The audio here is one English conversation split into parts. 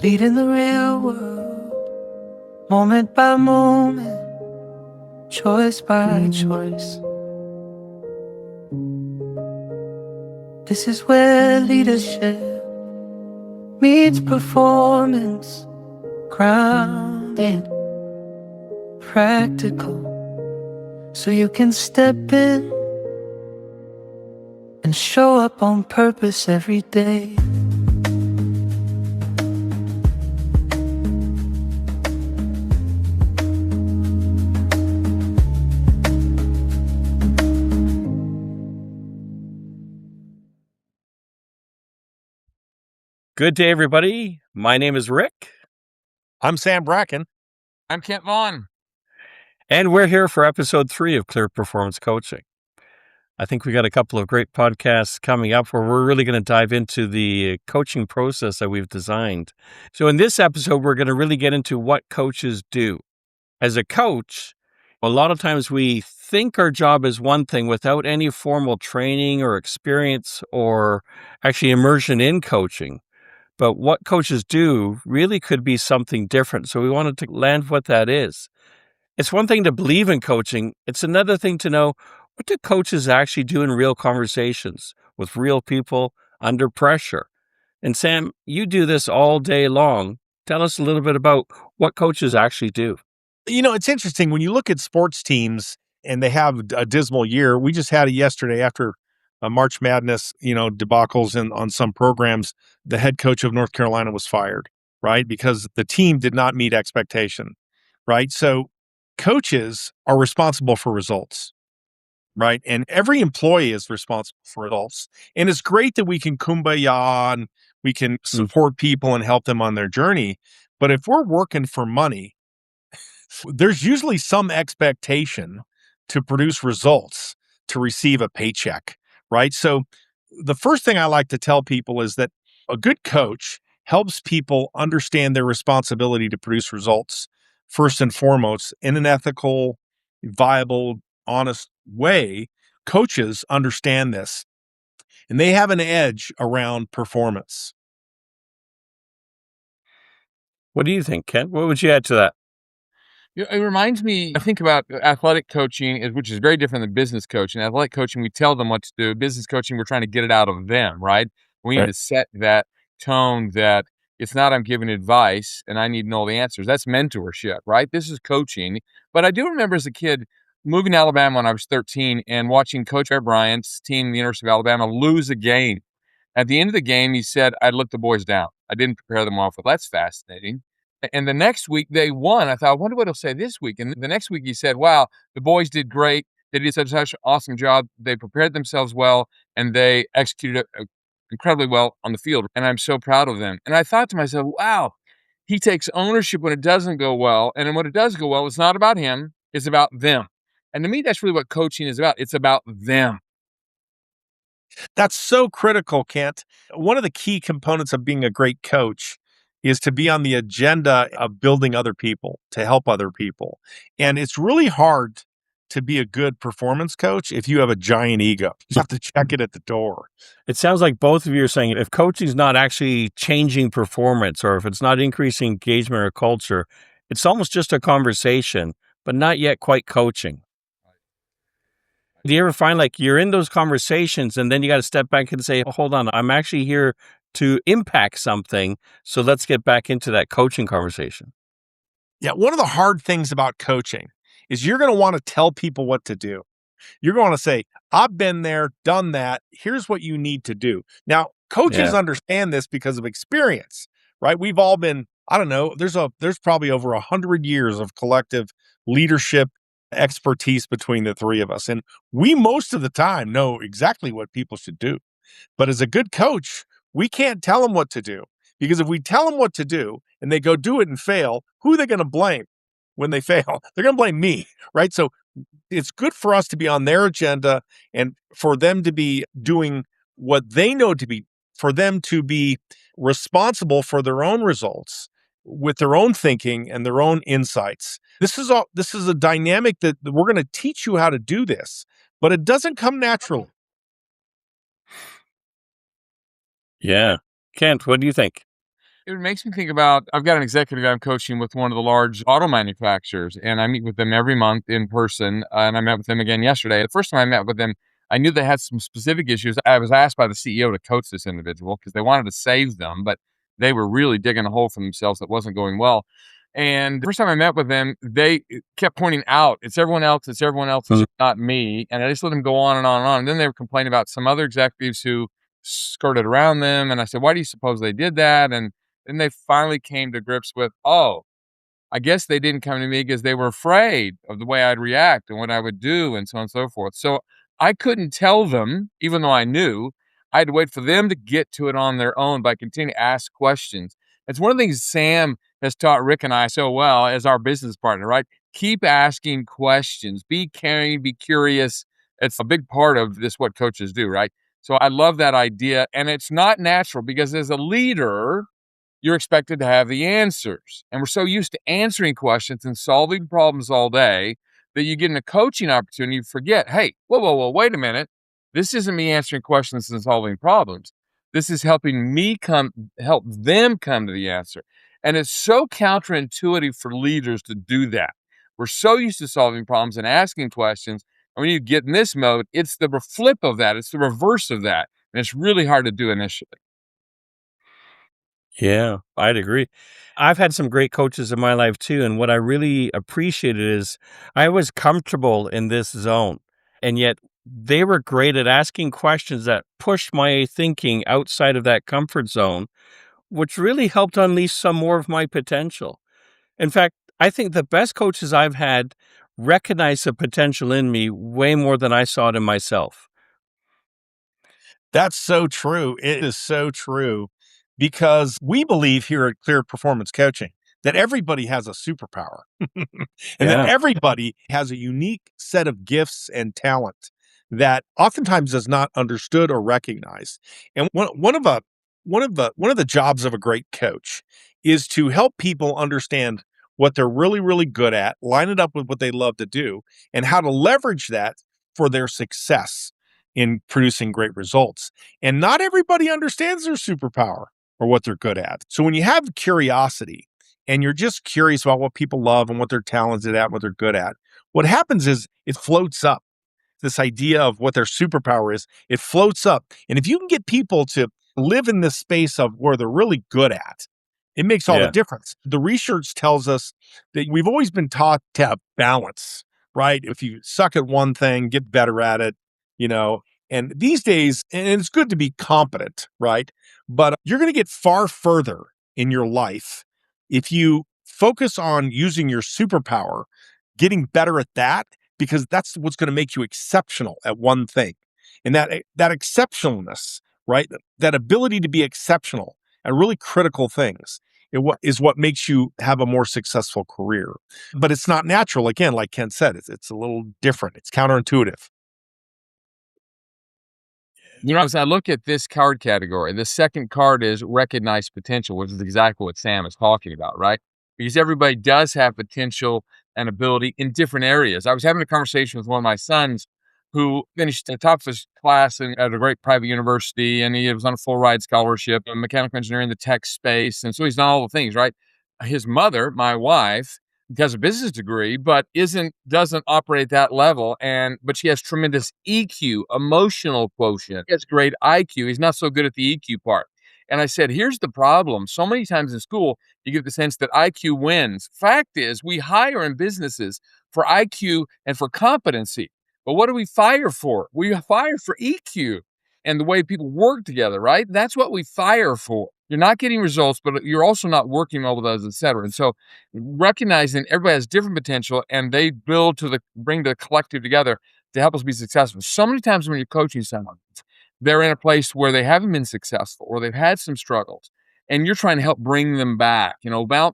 leading the real world, moment by moment, choice by choice. This is where leadership meets performance, grounded, practical, so you can step in and show up on purpose every day. Good day, everybody. My name is Rick. I'm Sam Bracken. I'm Kent Vaughn. And we're here for episode 3 of Clear Performance Coaching. I think we got a couple of great podcasts coming up where we're really going to dive into the coaching process that we've designed. So in this episode, we're going to really get into what coaches do. As a coach, a lot of times we think our job is one thing without any formal training or experience or actually immersion in coaching. But what coaches do really could be something different. So we wanted to land what that is. It's one thing to believe in coaching. It's another thing to know, what do coaches actually do in real conversations with real people under pressure? And Sam, you do this all day long. Tell us a little bit about what coaches actually do. You know, it's interesting when you look at sports teams and they have a dismal year. We just had it yesterday after March Madness, debacles on some programs. The head coach of North Carolina was fired, right? Because the team did not meet expectation, right? So coaches are responsible for results, right? And every employee is responsible for results. And it's great that we can kumbaya and we can support people and help them on their journey. But if we're working for money, there's usually some expectation to produce results, to receive a paycheck, right? So the first thing I like to tell people is that a good coach helps people understand their responsibility to produce results first and foremost in an ethical, viable, honest way. Coaches understand this and they have an edge around performance. What do you think, Kent? What would you add to that? It reminds me, I think about athletic coaching, which is very different than business coaching. Athletic coaching, we tell them what to do. Business coaching, we're trying to get it out of them, right? We need to set that tone that it's not I'm giving advice and I need to know the answers. That's mentorship, right? This is coaching. But I do remember as a kid moving to Alabama when I was 13 and watching Coach Bear Bryant's team, the University of Alabama, lose a game. At the end of the game, he said, I'd let the boys down. I didn't prepare them off. Well, that's fascinating. And the next week they won. I thought, I wonder what he'll say this week. And the next week he said, wow, the boys did great. They did such an awesome job. They prepared themselves well and they executed it incredibly well on the field. And I'm so proud of them. And I thought to myself, wow, he takes ownership when it doesn't go well. And then when it does go well, it's not about him. It's about them. And to me, that's really what coaching is about. It's about them. That's so critical, Kent. One of the key components of being a great coach is to be on the agenda of building other people, to help other people. And it's really hard to be a good performance coach if you have a giant ego. You have to check it at the door. It sounds like both of you are saying if coaching is not actually changing performance or if it's not increasing engagement or culture, it's almost just a conversation, but not yet quite coaching. Do you ever find like you're in those conversations and then you got to step back and say, oh, hold on, I'm actually here to impact something. So let's get back into that coaching conversation. Yeah. One of the hard things about coaching is you're going to want to tell people what to do. You're going to say, I've been there, done that. Here's what you need to do. Now, coaches understand this because of experience, right? We've all been, I don't know, there's probably over 100 years of collective leadership expertise between the three of us. And we most of the time know exactly what people should do. But as a good coach, we can't tell them what to do, because if we tell them what to do and they go do it and fail, who are they going to blame when they fail? They're going to blame me, right? So it's good for us to be on their agenda and for them to be doing what they know to be, for them to be responsible for their own results with their own thinking and their own insights. This is a dynamic that we're going to teach you how to do this, but it doesn't come naturally. Yeah. Kent, what do you think? It makes me think about, I've got an executive I'm coaching with one of the large auto manufacturers, and I meet with them every month in person. And I met with them again yesterday. The first time I met with them, I knew they had some specific issues. I was asked by the CEO to coach this individual because they wanted to save them, but they were really digging a hole for themselves that wasn't going well. And the first time I met with them, they kept pointing out, it's everyone else, it's not me. And I just let them go on and on and on. And then they were complaining about some other executives who skirted around them. And I said, why do you suppose they did that? And then they finally came to grips with, oh, I guess they didn't come to me because they were afraid of the way I'd react and what I would do and so on and so forth. So I couldn't tell them, even though I knew. I had to wait for them to get to it on their own by continuing to ask questions. It's one of the things Sam has taught Rick and I so well as our business partner, right? Keep asking questions, be caring, be curious. It's a big part of this, what coaches do, right? So I love that idea. And it's not natural because as a leader, you're expected to have the answers. And we're so used to answering questions and solving problems all day that you get in a coaching opportunity, you forget, hey, whoa, wait a minute. This isn't me answering questions and solving problems. This is helping me help them come to the answer. And it's so counterintuitive for leaders to do that. We're so used to solving problems and asking questions. And when you get in this mode, it's the flip of that. It's the reverse of that. And it's really hard to do initially. Yeah, I'd agree. I've had some great coaches in my life too, and what I really appreciated is I was comfortable in this zone, and yet they were great at asking questions that pushed my thinking outside of that comfort zone, which really helped unleash some more of my potential. In fact, I think the best coaches I've had recognize the potential in me way more than I saw it in myself. That's so true. It is so true because we believe here at Clear Performance Coaching that everybody has a superpower and that Yeah. everybody has a unique set of gifts and talent that oftentimes is not understood or recognized. And one of the jobs of a great coach is to help people understand what they're really, really good at, line it up with what they love to do, and how to leverage that for their success in producing great results. And not everybody understands their superpower or what they're good at. So when you have curiosity and you're just curious about what people love and what they're talented at, what they're good at, what happens is it floats up. This idea of what their superpower is, it floats up. And if you can get people to live in this space of where they're really good at, it makes all the Yeah. difference. The research tells us that we've always been taught to have balance, right? If you suck at one thing, get better at it, you know. And these days, and it's good to be competent, right? But you're going to get far further in your life if you focus on using your superpower, getting better at that, because that's what's going to make you exceptional at one thing. And that exceptionalness, right? That ability to be exceptional at really critical things is what makes you have a more successful career. But it's not natural. Again, like Ken said, it's a little different. It's counterintuitive. You know, as I look at this card category, the second card is recognize potential, which is exactly what Sam is talking about, right? Because everybody does have potential and ability in different areas. I was having a conversation with one of my sons who finished the top of his class at a great private university, and he was on a full ride scholarship in mechanical engineering, the tech space. And so he's done all the things, right? His mother, my wife, has a business degree, but doesn't operate that level. But she has tremendous EQ, emotional quotient. He has great IQ. He's not so good at the EQ part. And I said, here's the problem. So many times in school, you get the sense that IQ wins. Fact is, we hire in businesses for IQ and for competency. But what do we fire for? We fire for EQ and the way people work together, right? That's what we fire for. You're not getting results, but you're also not working well with others, et cetera. And so recognizing everybody has different potential and they bring the collective together to help us be successful. So many times when you're coaching someone, they're in a place where they haven't been successful or they've had some struggles and you're trying to help bring them back,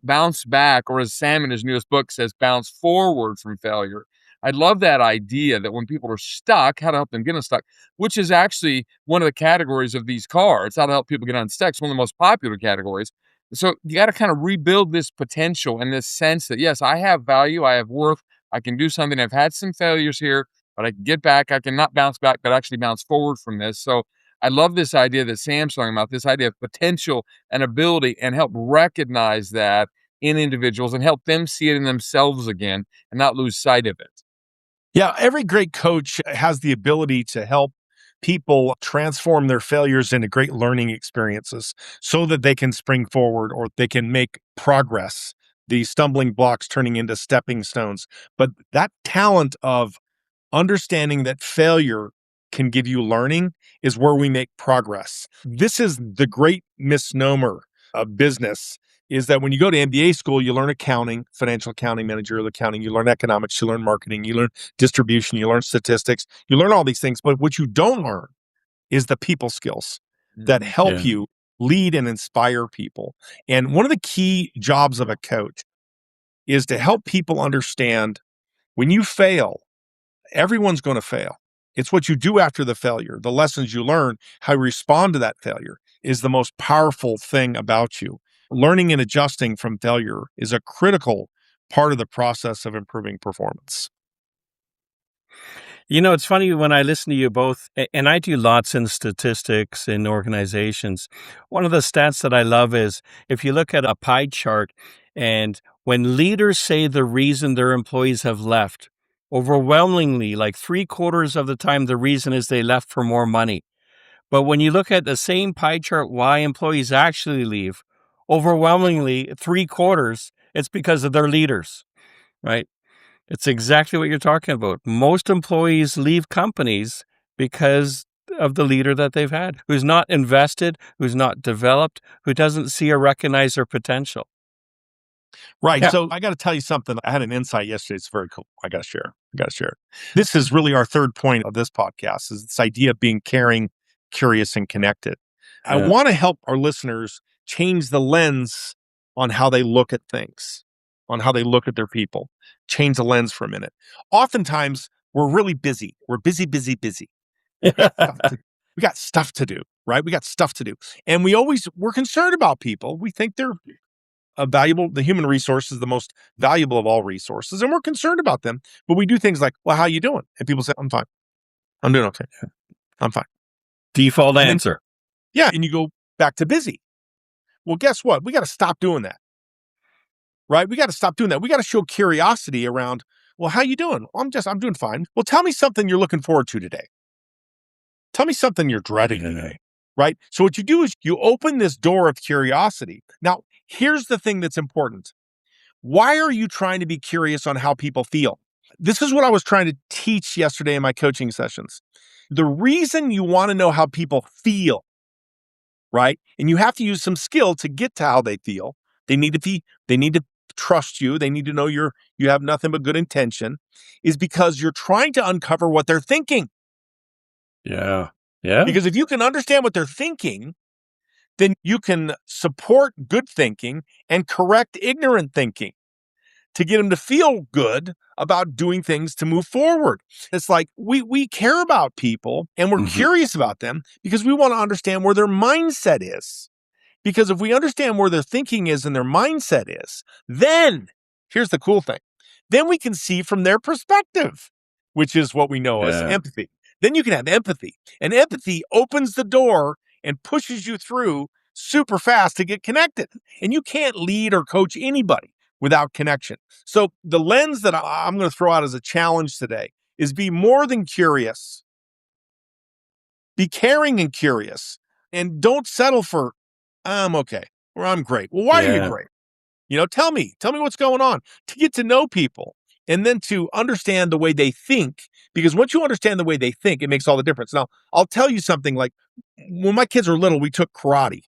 bounce back, or as Sam in his newest book says, bounce forward from failure. I love that idea that when people are stuck, how to help them get unstuck, which is actually one of the categories of these cards, how to help people get unstuck. It's one of the most popular categories. So you got to kind of rebuild this potential and this sense that, yes, I have value, I have worth, I can do something. I've had some failures here, but I can get back. I can not bounce back, but actually bounce forward from this. So I love this idea that Sam's talking about, this idea of potential and ability, and help recognize that in individuals and help them see it in themselves again and not lose sight of it. Yeah, every great coach has the ability to help people transform their failures into great learning experiences so that they can spring forward or they can make progress, these stumbling blocks turning into stepping stones. But that talent of understanding that failure can give you learning is where we make progress. This is the great misnomer of business, is that when you go to MBA school, you learn accounting, financial accounting, managerial accounting, you learn economics, you learn marketing, you learn distribution, you learn statistics, you learn all these things. But what you don't learn is the people skills that help you lead and inspire people. And one of the key jobs of a coach is to help people understand when you fail, everyone's going to fail. It's what you do after the failure, the lessons you learn, how you respond to that failure is the most powerful thing about you. Learning and adjusting from failure is a critical part of the process of improving performance. You know, it's funny when I listen to you both, and I do lots in statistics in organizations. One of the stats that I love is if you look at a pie chart, and when leaders say the reason their employees have left, overwhelmingly, like 3/4 of the time, the reason is they left for more money. But when you look at the same pie chart, why employees actually leave, overwhelmingly, 3/4, it's because of their leaders, right? It's exactly what you're talking about. Most employees leave companies because of the leader that they've had, who's not invested, who's not developed, who doesn't see or recognize their potential. Right. Yeah. So I got to tell you something. I had an insight yesterday. It's very cool. I got to share. This is really our third point of this podcast, is this idea of being caring, curious, and connected. I Yeah. want to help our listeners change the lens on how they look at things, on how they look at their people. Change the lens for a minute. Oftentimes, we're really busy. We're busy. We got stuff to do, right? We got stuff to do. And we're concerned about people. We think they're valuable. The human resource is the most valuable of all resources, and we're concerned about them. But we do things like, well, how you doing? And people say, I'm fine. I'm doing okay. I'm fine. Default And then- answer. Yeah. And you go back to busy. Well, guess what? We got to stop doing that. Right? We got to stop doing that. We got to show curiosity around, well, how you doing? Well, I'm doing fine. Well, tell me something you're looking forward to today. Tell me something you're dreading today. Right? So what you do is you open this door of curiosity. Now, here's the thing that's important. Why are you trying to be curious on how people feel? This is what I was trying to teach yesterday in my coaching sessions. The reason you want to know how people feel, right? And you have to use some skill to get to how they feel. They need to trust you. They need to know you have nothing but good intention, is because you're trying to uncover what they're thinking. Yeah. Yeah. Because if you can understand what they're thinking, then you can support good thinking and correct ignorant thinking to get them to feel good about doing things to move forward. It's like we care about people and we're curious about them because we want to understand where their mindset is. Because if we understand where their thinking is and their mindset is, then here's the cool thing. Then we can see from their perspective, which is what we know as empathy. Then you can have empathy. And empathy opens the door and pushes you through super fast to get connected. And you can't lead or coach anybody without connection. So the lens that I'm going to throw out as a challenge today is be more than curious. Be caring and curious. And don't settle for, I'm okay, or I'm great. Well, why are you great? Tell me what's going on, to get to know people and then to understand the way they think. Because once you understand the way they think, it makes all the difference. Now, I'll tell you something, like when my kids were little, we took karate,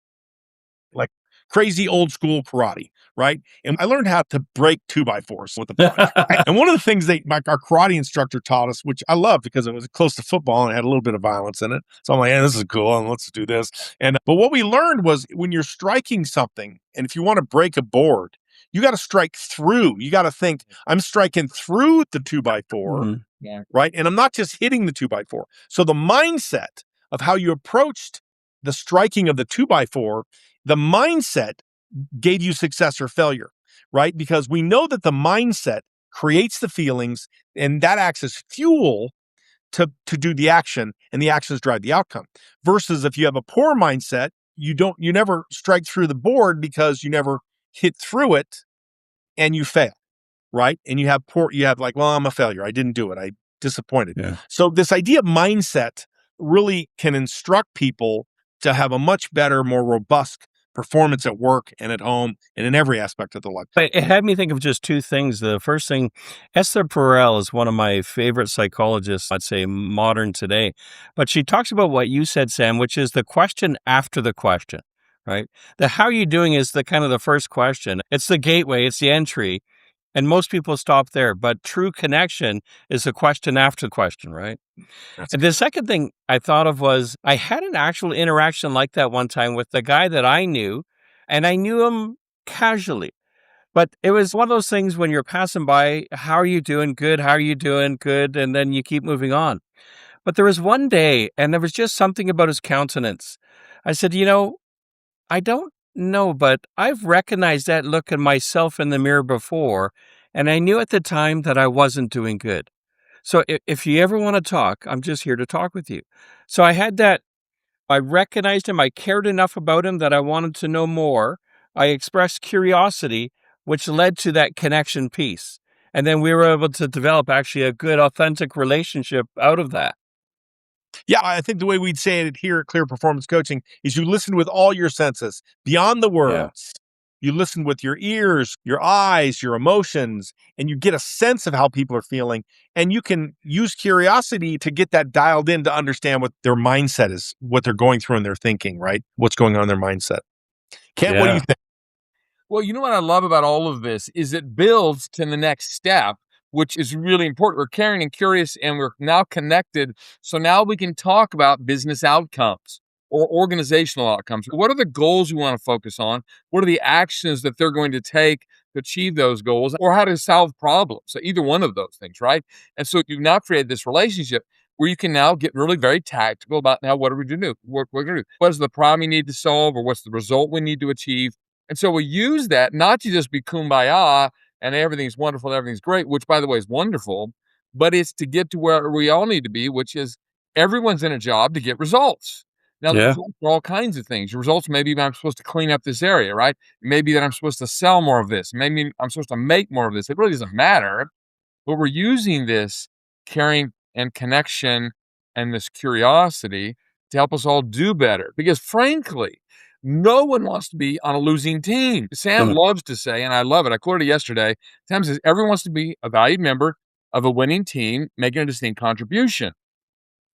like crazy old school karate, right? And I learned how to break 2x4s with a punch. And one of the things our karate instructor taught us, which I love because it was close to football and it had a little bit of violence in it. So I'm like, this is cool, and let's do this. But what we learned was when you're striking something, and if you want to break a board, you got to strike through. You got to think, I'm striking through the 2x4, right? And I'm not just hitting the 2x4. So the mindset of how you approached the striking of the 2x4, the mindset gave you success or failure, right? Because we know that the mindset creates the feelings, and that acts as fuel to do the action, and the actions drive the outcome. Versus if you have a poor mindset, you never strike through the board because you never hit through it and you fail, right? And you have like, well, I'm a failure. I didn't do it. I disappointed. Yeah. So this idea of mindset really can instruct people to have a much better, more robust performance at work and at home and in every aspect of their life. But it had me think of just two things. The first thing, Esther Perel is one of my favorite psychologists, I'd say modern today. But she talks about what you said, Sam, which is the question after the question, right? The how are you doing is the kind of the first question. It's the gateway, it's the entry. And most people stop there. But true connection is a question after the question, right? And the second thing I thought of was I had an actual interaction like that one time with the guy that I knew, and I knew him casually. But it was one of those things when you're passing by, how are you doing? Good. How are you doing? Good. And then you keep moving on. But there was one day, and there was just something about his countenance. I said, I don't know, but I've recognized that look in myself in the mirror before, and I knew at the time that I wasn't doing good. So if you ever want to talk, I'm just here to talk with you. So I had that. I recognized him. I cared enough about him that I wanted to know more. I expressed curiosity, which led to that connection piece. And then we were able to develop actually a good, authentic relationship out of that. Yeah, I think the way we'd say it here at Clear Performance Coaching is you listen with all your senses beyond the words. You listen with your ears, your eyes, your emotions, and you get a sense of how people are feeling. And you can use curiosity to get that dialed in to understand what their mindset is, what they're going through in their thinking, right? What's going on in their mindset. Kent, what do you think? Well, you know what I love about all of this is it builds to the next step, which is really important. We're caring and curious, and we're now connected. So now we can talk about business outcomes or organizational outcomes. What are the goals we want to focus on? What are the actions that they're going to take to achieve those goals, or how to solve problems? So either one of those things, right? And so you've now created this relationship where you can now get really very tactical about now what are we going to do? What we're going to do? What is the problem you need to solve, or what's the result we need to achieve? And so we use that not to just be kumbaya and everything's wonderful, and everything's great, which by the way is wonderful, but it's to get to where we all need to be, which is everyone's in a job to get results. Now, the results are all kinds of things. Your results maybe I'm supposed to clean up this area, right? Maybe that I'm supposed to sell more of this. Maybe I'm supposed to make more of this. It really doesn't matter. But we're using this caring and connection and this curiosity to help us all do better. Because frankly, no one wants to be on a losing team. Sam loves to say, and I love it, I quoted it yesterday, Sam says, everyone wants to be a valued member of a winning team, making a distinct contribution.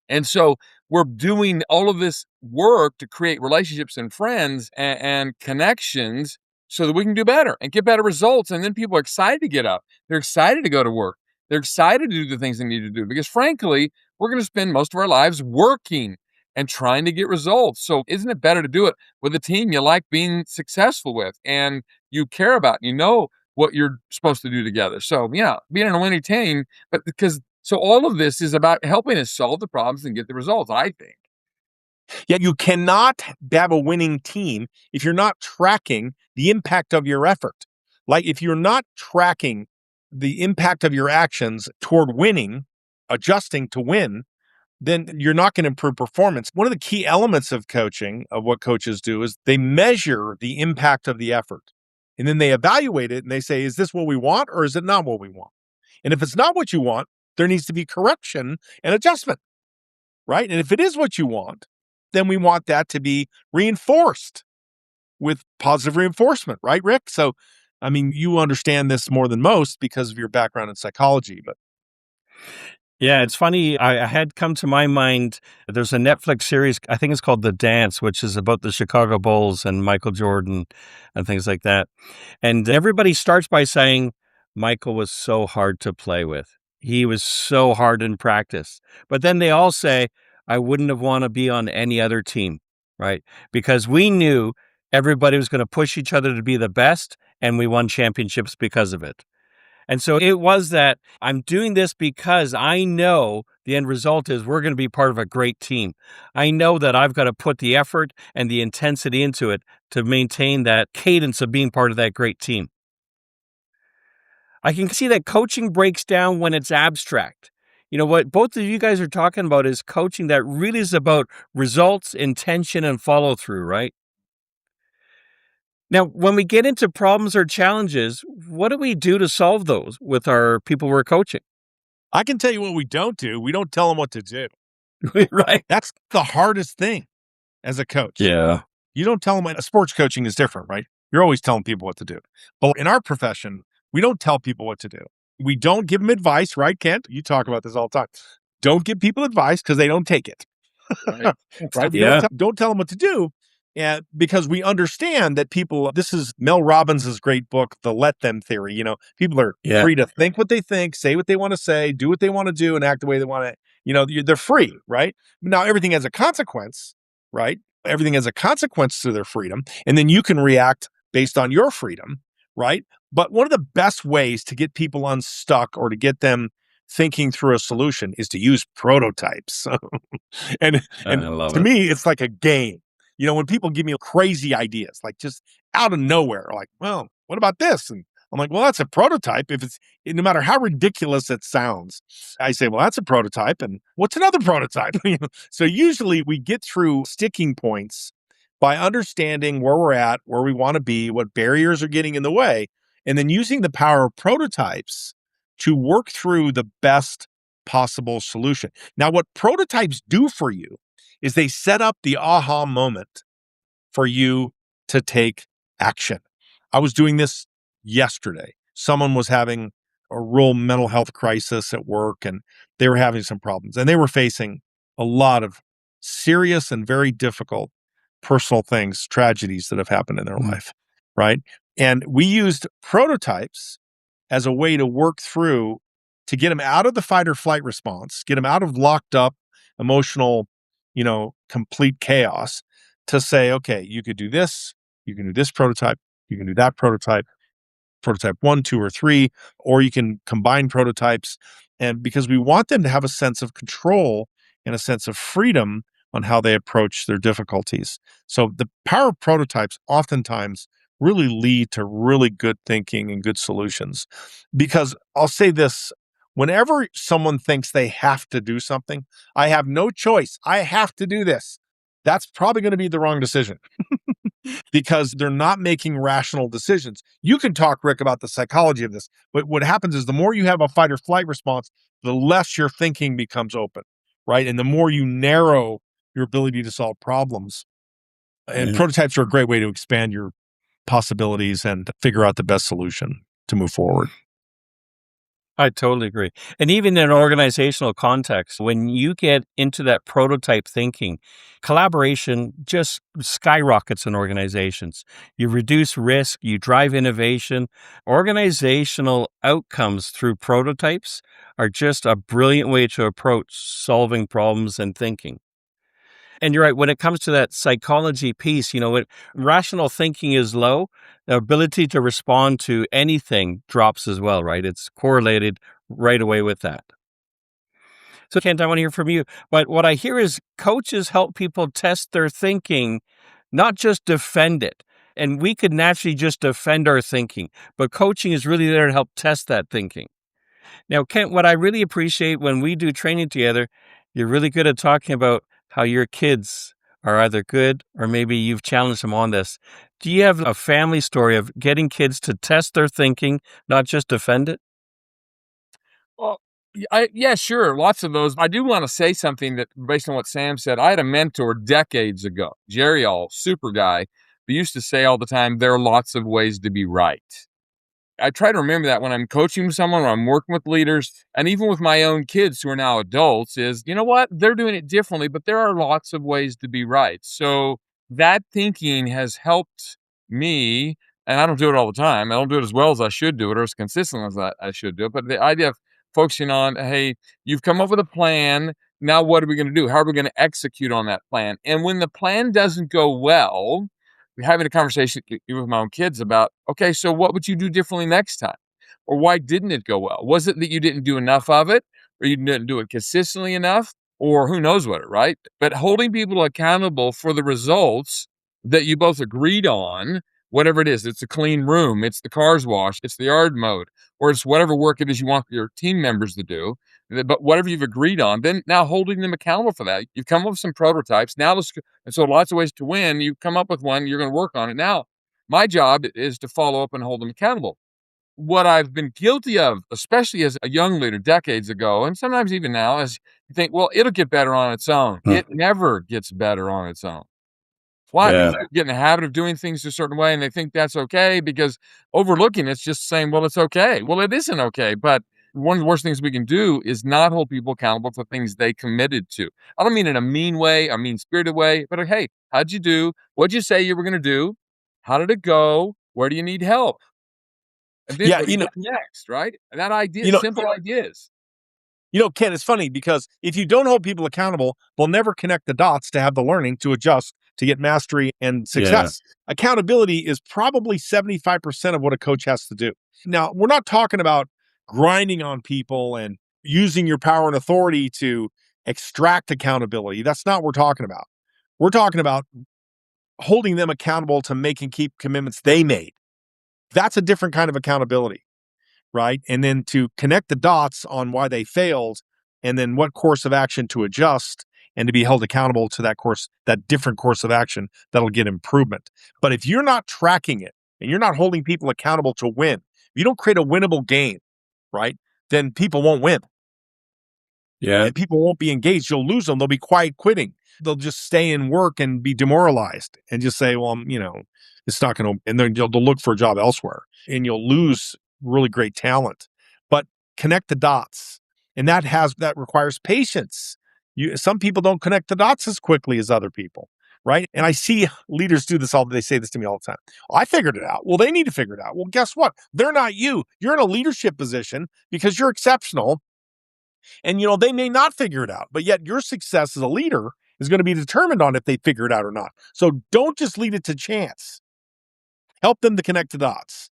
And so we're doing all of this work to create relationships and friends and connections so that we can do better and get better results. And then people are excited to get up. They're excited to go to work. They're excited to do the things they need to do because frankly, we're going to spend most of our lives working and trying to get results. So isn't it better to do it with a team you like being successful with and you care about, you know what you're supposed to do together. So yeah, being in a winning team, but because so all of this is about helping us solve the problems and get the results, I think. Yet you cannot have a winning team if you're not tracking the impact of your effort. Like if you're not tracking the impact of your actions toward winning, adjusting to win, then you're not going to improve performance. One of the key elements of coaching, of what coaches do, is they measure the impact of the effort. And then they evaluate it and they say, is this what we want or is it not what we want? And if it's not what you want, there needs to be correction and adjustment, right? And if it is what you want, then we want that to be reinforced with positive reinforcement, right, Rick? So, I mean, you understand this more than most because of your background in psychology, but. Yeah, it's funny. I had come to my mind, there's a Netflix series, I think it's called The Dance, which is about the Chicago Bulls and Michael Jordan and things like that. And everybody starts by saying, Michael was so hard to play with. He was so hard in practice. But then they all say, I wouldn't have wanted to be on any other team, right? Because we knew everybody was going to push each other to be the best, and we won championships because of it. And so it was that I'm doing this because I know the end result is we're going to be part of a great team. I know that I've got to put the effort and the intensity into it to maintain that cadence of being part of that great team. I can see that coaching breaks down when it's abstract. What both of you guys are talking about is coaching that really is about results, intention, and follow through, right? Now, when we get into problems or challenges, what do we do to solve those with our people we're coaching? I can tell you what we don't do. We don't tell them what to do. Right. That's the hardest thing as a coach. Yeah. You don't tell them. Sports coaching is different, right? You're always telling people what to do. But in our profession, we don't tell people what to do. We don't give them advice, right, Kent? You talk about this all the time. Don't give people advice because they don't take it. Right. Right? Yeah. Don't tell them what to do. And because we understand that people, this is Mel Robbins' great book, The Let Them Theory. People are Yeah. free to think what they think, say what they want to say, do what they want to do, and act the way they want to. They're free, right? Now, everything has a consequence, right? Everything has a consequence to their freedom. And then you can react based on your freedom, right? But one of the best ways to get people unstuck or to get them thinking through a solution is to use prototypes. and I love to it. me, it's like a game. When people give me crazy ideas, like just out of nowhere, like, well, what about this? And I'm like, well, that's a prototype. No matter how ridiculous it sounds, I say, well, that's a prototype. And what's another prototype? So usually we get through sticking points by understanding where we're at, where we want to be, what barriers are getting in the way, and then using the power of prototypes to work through the best possible solution. Now, what prototypes do for you is they set up the aha moment for you to take action. I was doing this yesterday. Someone was having a real mental health crisis at work, and they were having some problems, and they were facing a lot of serious and very difficult personal things, tragedies that have happened in their life, right? And we used prototypes as a way to work through to get them out of the fight or flight response, get them out of locked up emotional, complete chaos, to say, okay, you could do this, you can do this prototype, you can do that prototype 1, 2, or 3, or you can combine prototypes. And because we want them to have a sense of control and a sense of freedom on how they approach their difficulties. So the power of prototypes oftentimes really lead to really good thinking and good solutions. Because I'll say this, whenever someone thinks they have to do something, I have no choice, I have to do this, that's probably going to be the wrong decision. Because they're not making rational decisions. You can talk, Rick, about the psychology of this, but what happens is the more you have a fight or flight response, the less your thinking becomes open, right? And the more you narrow your ability to solve problems. And prototypes are a great way to expand your possibilities and figure out the best solution to move forward. I totally agree. And even in an organizational context, when you get into that prototype thinking, collaboration just skyrockets in organizations. You reduce risk, you drive innovation. Organizational outcomes through prototypes are just a brilliant way to approach solving problems and thinking. And you're right, when it comes to that psychology piece, when rational thinking is low, the ability to respond to anything drops as well, right? It's correlated right away with that. So, Kent, I want to hear from you. But what I hear is coaches help people test their thinking, not just defend it. And we could naturally just defend our thinking, but coaching is really there to help test that thinking. Now, Kent, what I really appreciate when we do training together, you're really good at talking about how your kids are either good or maybe you've challenged them on this. Do you have a family story of getting kids to test their thinking, not just defend it? Well, yeah, sure. Lots of those. I do want to say something that, based on what Sam said, I had a mentor decades ago, Jerry All, super guy, who used to say all the time, there are lots of ways to be right. I try to remember that when I'm coaching someone, or I'm working with leaders, and even with my own kids who are now adults, is, you know what? They're doing it differently, but there are lots of ways to be right. So that thinking has helped me, and I don't do it all the time. I don't do it as well as I should do it, or as consistently as I should do it. But the idea of focusing on, hey, you've come up with a plan. Now what are we going to do? How are we going to execute on that plan? And when the plan doesn't go well, we're having a conversation with my own kids about, okay, so what would you do differently next time? Or why didn't it go well? Was it that you didn't do enough of it, or you didn't do it consistently enough, or who knows what, right? But holding people accountable for the results that you both agreed on whatever it is. It's a clean room, it's the cars washed, it's the yard mowed, or it's whatever work it is you want your team members to do. But whatever you've agreed on, then now holding them accountable for that. You've come up with some prototypes. Now and so lots of ways to win. You come up with one, you're going to work on it. Now, my job is to follow up and hold them accountable. What I've been guilty of, especially as a young leader decades ago, and sometimes even now, is you think, well, it'll get better on its own. It never gets better on its own. Why? Yeah. Because they get in the habit of doing things a certain way and they think that's okay, because overlooking it's just saying, well, it's okay. Well, it isn't okay. But one of the worst things we can do is not hold people accountable for things they committed to. I don't mean in a mean way, a mean-spirited way, but hey, how'd you do? What'd you say you were going to do? How did it go? Where do you need help? And then Yeah, what do you do next, right? That idea, You know- simple ideas. Ken, it's funny because if you don't hold people accountable, they'll never connect the dots to have the learning to adjust to get mastery and success. Accountability is probably 75% of what a coach has to do. Now, we're not talking about grinding on people and using your power and authority to extract accountability. That's not what we're talking about. We're talking about holding them accountable to make and keep commitments they made. That's a different kind of accountability, right? And then to connect the dots on why they failed and then what course of action to adjust and to be held accountable to that course, that different course of action that'll get improvement. But if you're not tracking it and you're not holding people accountable to win, if you don't create a winnable game, right, then people won't win. Yeah. And people won't be engaged. You'll lose them. They'll be quiet quitting. They'll just stay in work and be demoralized and just say, well, it's not going to, and then they'll look for a job elsewhere and you'll lose really great talent. But connect the dots. And that requires patience. Some people don't connect the dots as quickly as other people, right? And I see leaders do this they say this to me all the time. I figured it out. Well, they need to figure it out. Well, guess what? They're not you. You're in a leadership position because you're exceptional. And, they may not figure it out, but yet your success as a leader is going to be determined on if they figure it out or not. So don't just leave it to chance. Help them to connect the dots.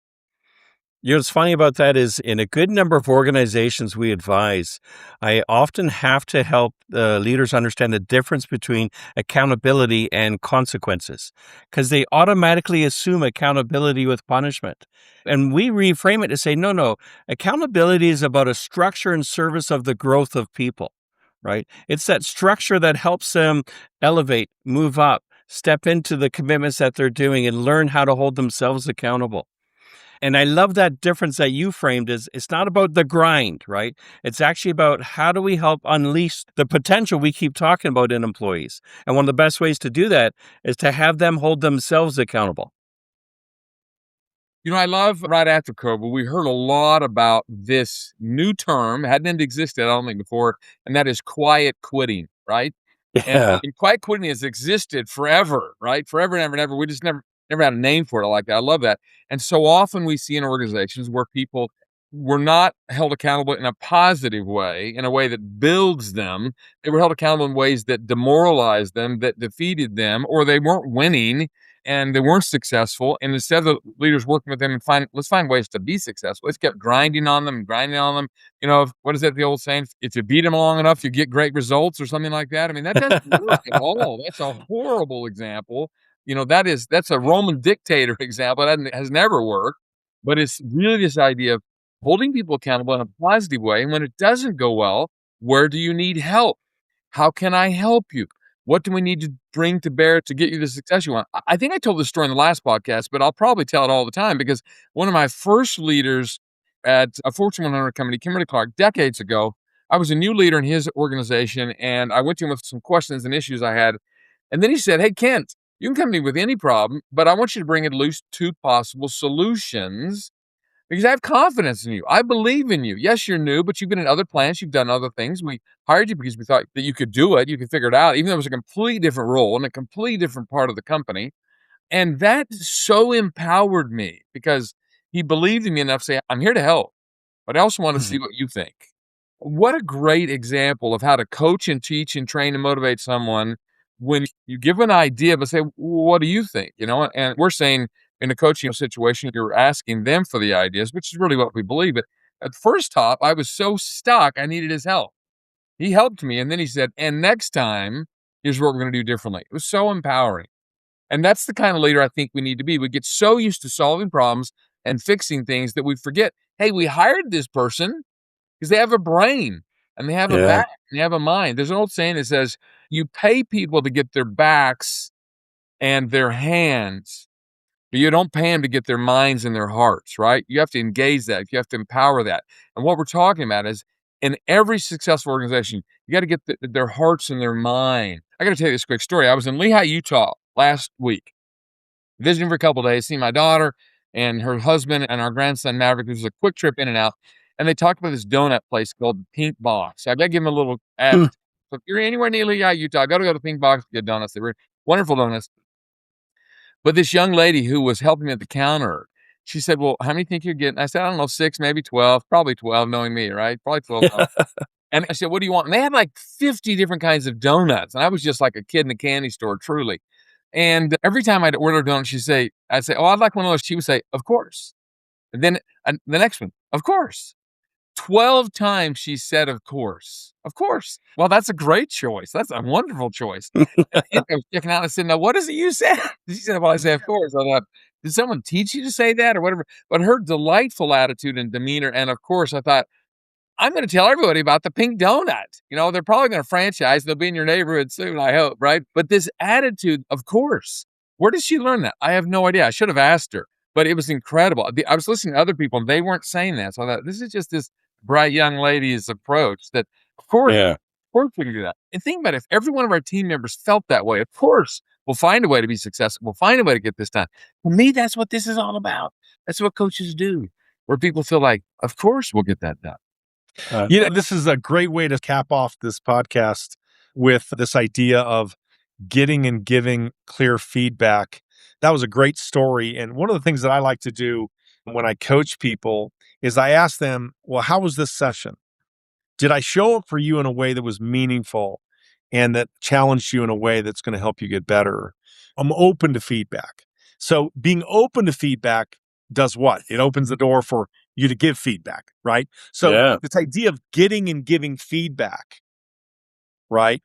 What's funny about that is in a good number of organizations we advise, I often have to help leaders understand the difference between accountability and consequences, because they automatically assume accountability with punishment. And we reframe it to say, no, accountability is about a structure and service of the growth of people, right? It's that structure that helps them elevate, move up, step into the commitments that they're doing and learn how to hold themselves accountable. And I love that difference that you framed is it's not about the grind, right? It's actually about how do we help unleash the potential we keep talking about in employees. And one of the best ways to do that is to have them hold themselves accountable. I love right after COVID, we heard a lot about this new term, hadn't existed, I don't think, before, and that is quiet quitting, right? Yeah. And quiet quitting has existed forever, right? Forever and ever and ever. We just never had a name for it like that. I love that. And so often we see in organizations where people were not held accountable in a positive way, in a way that builds them. They were held accountable in ways that demoralized them, that defeated them, or they weren't winning and they weren't successful. And instead of the leaders working with them and let's find ways to be successful, let's keep grinding on them. What is that, the old saying? If you beat them long enough, you get great results or something like that. I mean, that doesn't work at all. That's a horrible example. That's a Roman dictator example. That has never worked. But it's really this idea of holding people accountable in a positive way. And when it doesn't go well, where do you need help? How can I help you? What do we need to bring to bear to get you the success you want? I think I told this story in the last podcast, but I'll probably tell it all the time because one of my first leaders at a Fortune 100 company, Kimberly-Clark, decades ago, I was a new leader in his organization, and I went to him with some questions and issues I had. And then he said, "Hey, Kent, you can come to me with any problem, but I want you to bring at least 2 possible solutions because I have confidence in you. I believe in you. Yes, you're new, but you've been in other plants. You've done other things. We hired you because we thought that you could do it. You could figure it out, even though it was a completely different role in a completely different part of the company." And that so empowered me because he believed in me enough to say, "I'm here to help, but I also want to see what you think." What a great example of how to coach and teach and train and motivate someone when you give an idea, but say, "What do you think?" And we're saying in a coaching situation, you're asking them for the ideas, which is really what we believe. But at first top, I was so stuck, I needed his help. He helped me. And then he said, "And next time, here's what we're going to do differently." It was so empowering. And that's the kind of leader I think we need to be. We get so used to solving problems and fixing things that we forget, hey, we hired this person because they have a brain and they have a back and they have a mind. There's an old saying that says, you pay people to get their backs and their hands, but you don't pay them to get their minds and their hearts, right? You have to engage that. You have to empower that. And what we're talking about is in every successful organization, you got to get their hearts and their mind. I got to tell you this quick story. I was in Lehigh, Utah last week, visiting for a couple of days, seeing my daughter and her husband and our grandson Maverick. It was a quick trip in and out. And they talked about this donut place called Pink Box. I got to give them a little ad. So if you're anywhere near Lehigh, Utah, go to Pink Box to get donuts. They were wonderful donuts. But this young lady who was helping me at the counter, she said, well, how many think you're getting? I said, I don't know, 6, maybe 12, probably 12, knowing me, right? Probably 12. And I said, what do you want? And they had like 50 different kinds of donuts. And I was just like a kid in a candy store, truly. And every time I'd order a donut, I'd say, oh, I'd like one of those. She would say, of course. And then the next one, of course. 12 times she said, of course. Of course. Well, that's a great choice. That's a wonderful choice. And I was checking out and I said, now, what is it you said? She said, well, I say, of course. I thought, did someone teach you to say that or whatever? But her delightful attitude and demeanor. And of course, I thought, I'm going to tell everybody about the Pink Donut. You know, they're probably going to franchise. They'll be in your neighborhood soon, I hope, right? But this attitude, of course. Where did she learn that? I have no idea. I should have asked her. But it was incredible. I was listening to other people, and they weren't saying that. So I thought, this is just this bright young lady's approach that, of course we can do that. And think about it, if every one of our team members felt that way, of course, we'll find a way to be successful. We'll find a way to get this done. For me, that's what this is all about. That's what coaches do, where people feel like, of course, we'll get that done. This is a great way to cap off this podcast with this idea of getting and giving clear feedback. That was a great story. And one of the things that I like to do when I coach people is I ask them, well, how was this session? Did I show up for you in a way that was meaningful and that challenged you in a way that's going to help you get better? I'm open to feedback. So being open to feedback does what? It opens the door for you to give feedback, right? So this idea of getting and giving feedback, right?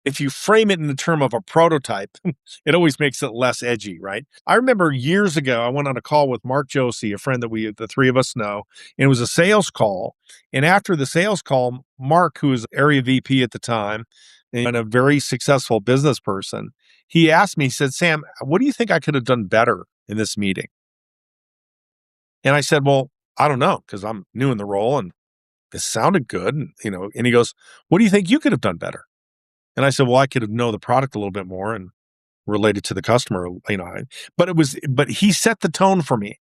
If you frame it in the term of a prototype, it always makes it less edgy, right? I remember years ago, I went on a call with Mark Josie, a friend that the three of us know, and it was a sales call. And after the sales call, Mark, who was area VP at the time and a very successful business person, he asked me, he said, Sam, what do you think I could have done better in this meeting? And I said, well, I don't know, because I'm new in the role and it sounded good. And he goes, what do you think you could have done better? And I said, well, I could have known the product a little bit more and related to the customer, but he set the tone for me.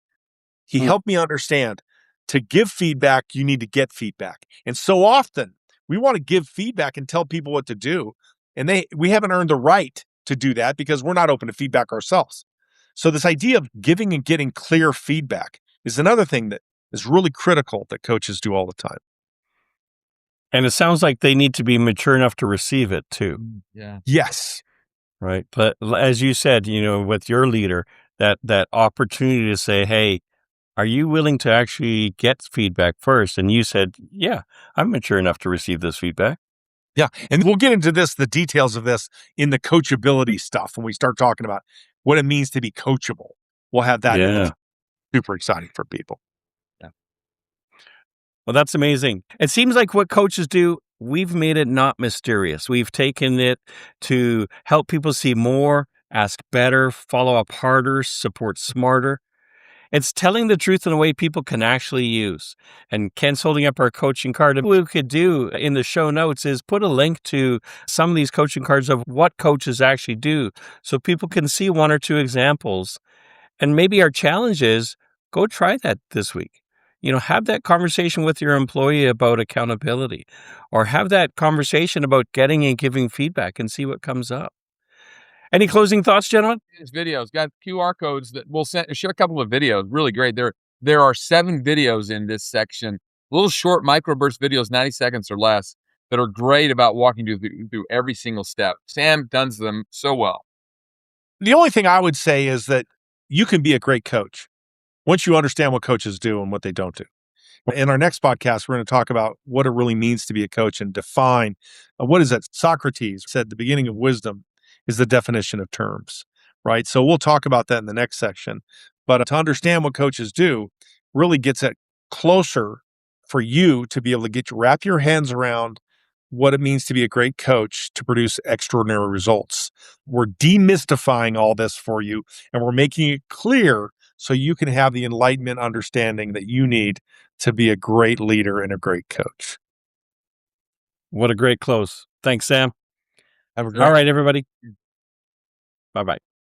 He helped me understand to give feedback, you need to get feedback. And so often we want to give feedback and tell people what to do. And we haven't earned the right to do that because we're not open to feedback ourselves. So this idea of giving and getting clear feedback is another thing that is really critical that coaches do all the time. And it sounds like they need to be mature enough to receive it too. Yeah. Yes. Right. But as you said, with your leader, that opportunity to say, hey, are you willing to actually get feedback first? And you said, yeah, I'm mature enough to receive this feedback. Yeah. And we'll get into the details of this in the coachability stuff when we start talking about what it means to be coachable. We'll have that. Yeah. Super exciting for people. Yeah. Well, that's amazing. It seems like what coaches do, we've made it not mysterious. We've taken it to help people see more, ask better, follow up harder, support smarter. It's telling the truth in a way people can actually use. And Ken's holding up our coaching card. What we could do in the show notes is put a link to some of these coaching cards of what coaches actually do so people can see one or two examples. And maybe our challenge is go try that this week. Have that conversation with your employee about accountability, or have that conversation about getting and giving feedback and see what comes up. Any closing thoughts, gentlemen? These videos got QR codes that we'll share a couple of videos. Really great. There are 7 videos in this section, little short microburst videos, 90 seconds or less, that are great about walking you through every single step. Sam does them so well. The only thing I would say is that you can be a great coach once you understand what coaches do and what they don't do. In our next podcast, we're going to talk about what it really means to be a coach and define what is that? Socrates said the beginning of wisdom is the definition of terms, right? So we'll talk about that in the next section. But to understand what coaches do really gets it closer for you to be able to wrap your hands around what it means to be a great coach to produce extraordinary results. We're demystifying all this for you, and we're making it clear so you can have the enlightenment understanding that you need to be a great leader and a great coach. What a great close. Thanks, Sam. Have a great All right, everybody. Bye-bye.